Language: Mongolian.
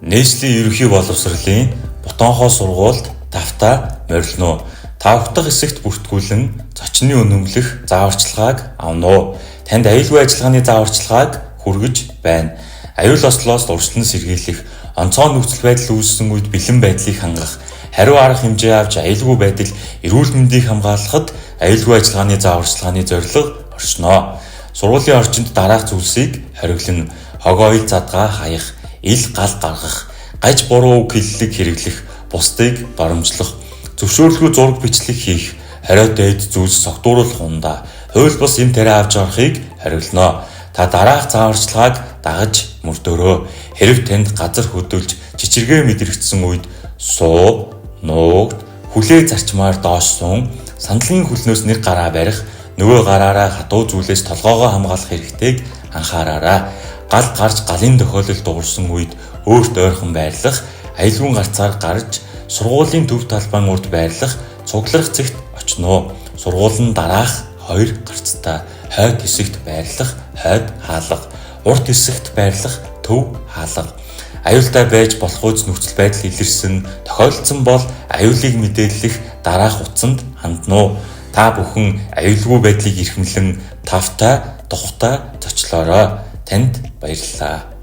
Нийслэлийн ерөнхий боловсролын Бутонхой сургуульд тавтаа морилно. 5 дахь хэсэгт бүртгүүлэн зочны үнэмлэх зааварчилгааг авно. Танд аюулгүй ажиллагааны зааварчилгааг хүргэж байна. Аюул ослоос урьдчилан сэргийлэх, онцгой нөхцөл байдал үүссэн үед бэлэн байдлыг хангах, хариу арга хэмжээ авч аюулгүй байдал эрүүл мэндийг хамгаалахад аюулгүй ажиллагааны зааварчилгааны зорилго оршино. Сургуулийн орчинд дараах зүйлсийг хориглоно. Хог оёл задгаа хаях, ил гал гаргах, гаж буруу үг хэллэг хэрэглэх, бусдыг доромжлох, зөвшөөрлгүй зураг бичлэг хийх, хориод дээд зүйлс согтууруулах ундаа хууль бус юм тариа авч орохыг хориглоно. Та дараах зааварчилгааг дагаж мөрдөөрөө. Хэрэг танд газар хөдөлж чичиргээ мэдрэгдсэн үед суу, нуугд, хүлээ зарчмаар доош сун, сандлын хөлнөөс нэг гараа барих, нөгөө гараараа хатуу зүйлээс толгоогоо хамгаалах хэрэгтэйг анхаараарай. Гал гарч галын тохиолдол дуурсан үед өөрт ойрхон байрлах, аюулгүй гарцаар гарч сургуулийн төв талбайн урд байрлах, цугларах цэгт очно. Сургууль нь дараах 2 гарцтай, хойд хэсэгт байрлах, хойд хаалга, урд хэсэгт байрлах, төв хаалга. Аюултай байж болох үз нөхцөл байдал илэрсэн тохиолдсон бол аюулыг мэдээлэх дараах утсанд хандна. Та бүхэн аюулгүй байдлыг эрхэмлэн тавтай, тухтай зочлоорой. Танд баярлалаа.